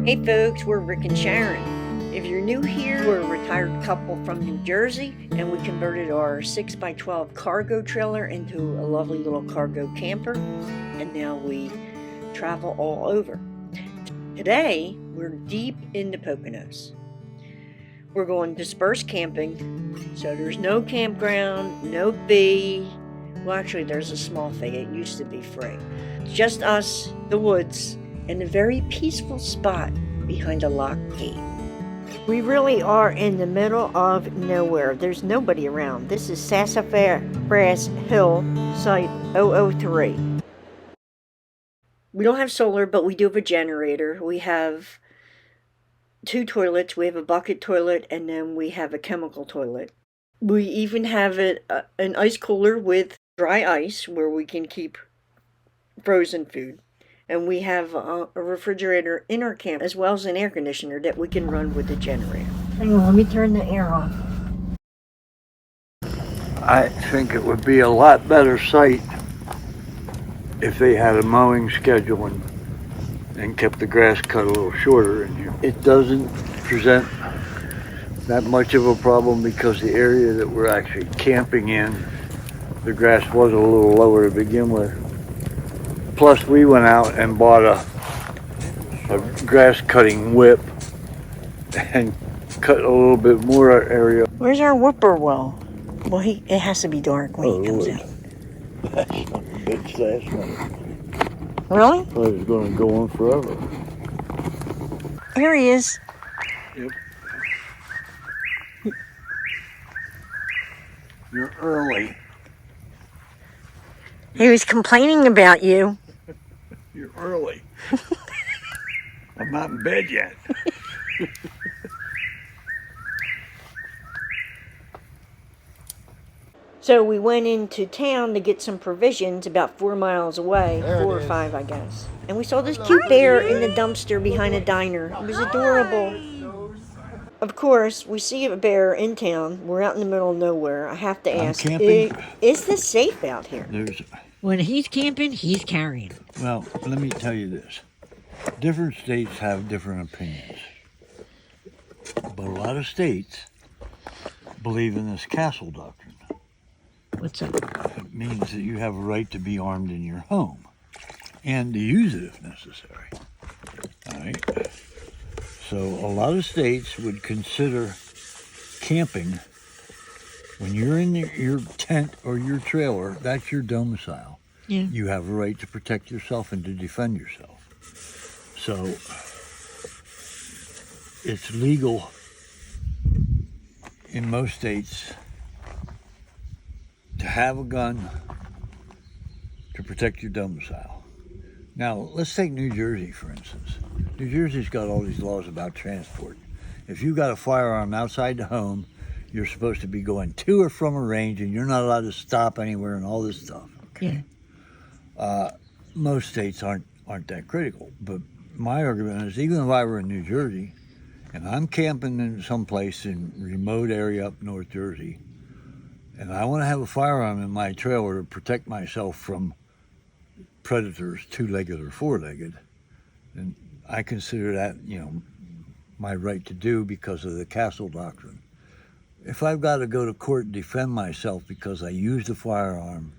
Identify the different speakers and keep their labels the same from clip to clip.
Speaker 1: Hey folks, we're Rick and Sharon. If you're new here, we're a retired couple from New Jersey, and we converted our 6x12 cargo trailer into a lovely little cargo camper, and now we travel all over. Today, we're deep in the Poconos. We're going disperse camping, so there's no campground, no fee. Well, actually, there's a small fee. It used to be free. It's just us, the woods, and a very peaceful spot behind a locked gate. We really are in the middle of nowhere. There's nobody around. This is Sassafras Hill, Site 003. We don't have solar, but we do have a generator. We have 2 toilets. We have a bucket toilet, and then we have a chemical toilet. We even have an ice cooler with dry ice where we can keep frozen food. And we have a refrigerator in our camp, as well as an air conditioner that we can run with the generator. Hang on, let me turn the air off.
Speaker 2: I think it would be a lot better site if they had a mowing schedule and kept the grass cut a little shorter in here. It doesn't present that much of a problem because the area that we're actually camping in, the grass was a little lower to begin with. Plus, we went out and bought a grass cutting whip and cut a little bit more area.
Speaker 1: Where's our whippoorwill? Well, it has to be dark when he comes out.
Speaker 2: That son of a bitch last night.
Speaker 1: Really?
Speaker 2: I thought it was going to go on forever.
Speaker 1: Here he is.
Speaker 2: Yep. You're early.
Speaker 1: He was complaining about you.
Speaker 2: You're early. I'm not in bed yet.
Speaker 1: So we went into town to get some provisions about 4 miles away,
Speaker 3: There
Speaker 1: 4 or
Speaker 3: it is.
Speaker 1: 5, I guess. And we saw this cute bear in the dumpster behind a diner. It was adorable. Of course, we see a bear in town. We're out in the middle of nowhere. I have to ask,
Speaker 2: camping.
Speaker 1: is this safe out here?
Speaker 4: When he's camping, he's carrying.
Speaker 2: Well, let me tell you this. Different states have different opinions. But a lot of states believe in this castle doctrine.
Speaker 4: What's up?
Speaker 2: It means that you have a right to be armed in your home and to use it if necessary. All right? So a lot of states would consider camping when you're in your tent or your trailer, that's your domicile.
Speaker 4: Yeah.
Speaker 2: You have a right to protect yourself and to defend yourself. So it's legal in most states to have a gun to protect your domicile. Now, let's take New Jersey, for instance. New Jersey's got all these laws about transport. If you've got a firearm outside the home, you're supposed to be going to or from a range, and you're not allowed to stop anywhere and all this stuff. Okay?
Speaker 4: Yeah.
Speaker 2: Most states aren't that critical, but my argument is even if I were in New Jersey and I'm camping in some place in a remote area up North Jersey, and I want to have a firearm in my trailer to protect myself from predators, 2-legged or 4-legged, and I consider that, my right to do because of the castle doctrine. If I've got to go to court and defend myself because I used a firearm,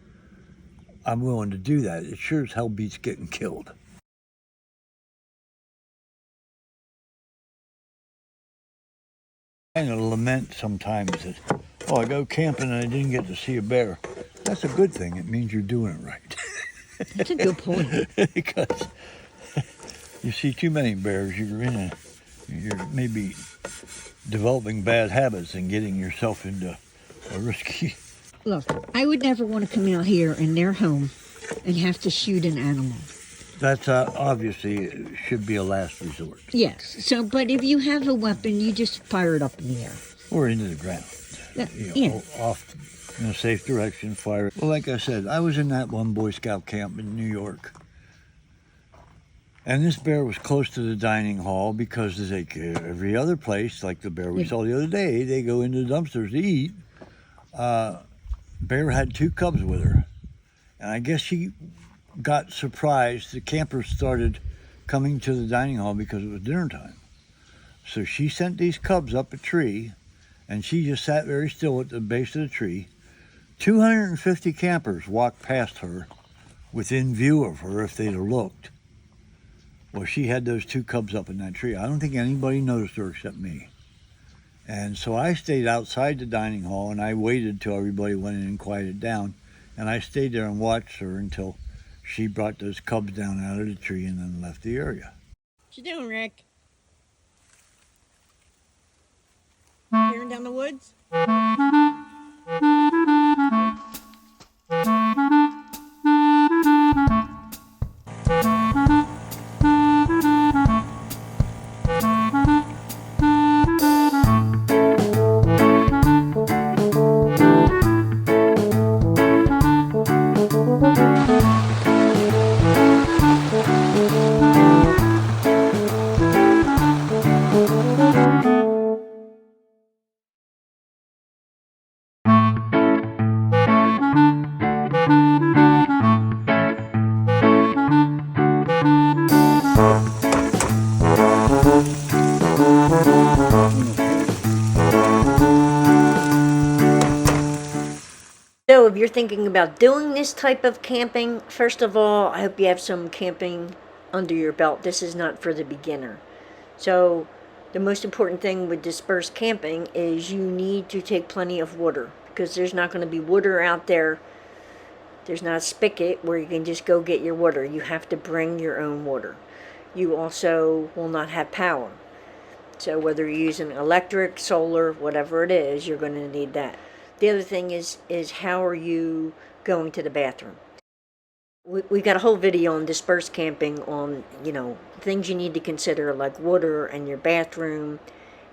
Speaker 2: I'm willing to do that. It sure as hell beats getting killed. I kind of lament sometimes that, I go camping and I didn't get to see a bear. That's a good thing. It means you're doing it right.
Speaker 4: That's a good point.
Speaker 2: Because you see too many bears, you're maybe developing bad habits and getting yourself into a risky.
Speaker 4: Look, I would never want to come out here in their home and have to shoot an animal.
Speaker 2: That's obviously should be a last resort.
Speaker 4: Yes. So, but if you have a weapon, you just fire it up in the air.
Speaker 2: Or into the ground.
Speaker 4: Yeah.
Speaker 2: Off in a safe direction, fire. Well, like I said, I was in that one Boy Scout camp in New York. And this bear was close to the dining hall because like every other place, like the bear we saw the other day, they go into the dumpsters to eat. Bear had 2 cubs with her. And I guess she got surprised. The campers started coming to the dining hall because it was dinner time. So she sent these cubs up a tree, and she just sat very still at the base of the tree. 250 campers walked past her within view of her if they'd have looked. Well, she had those 2 cubs up in that tree. I don't think anybody noticed her except me. And so I stayed outside the dining hall, and I waited till everybody went in and quieted down. And I stayed there and watched her until she brought those cubs down out of the tree and then left the area.
Speaker 1: What you doing, Rick? Peering down the woods? So if you're thinking about doing this type of camping, first of all, I hope you have some camping under your belt. This is not for the beginner. So the most important thing with disperse camping is you need to take plenty of water, because there's not going to be water out there. There's not a spigot where you can just go get your water. You have to bring your own water. You also will not have power. So whether you're using electric, solar, whatever it is, you're going to need that. The other thing is how are you going to the bathroom? We've got a whole video on disperse camping on, things you need to consider, like water and your bathroom,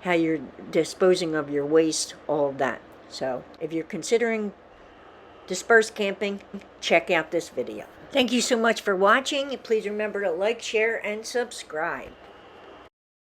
Speaker 1: how you're disposing of your waste, all of that. So if you're considering disperse camping, check out this video. Thank you so much for watching. Please remember to like, share, and subscribe.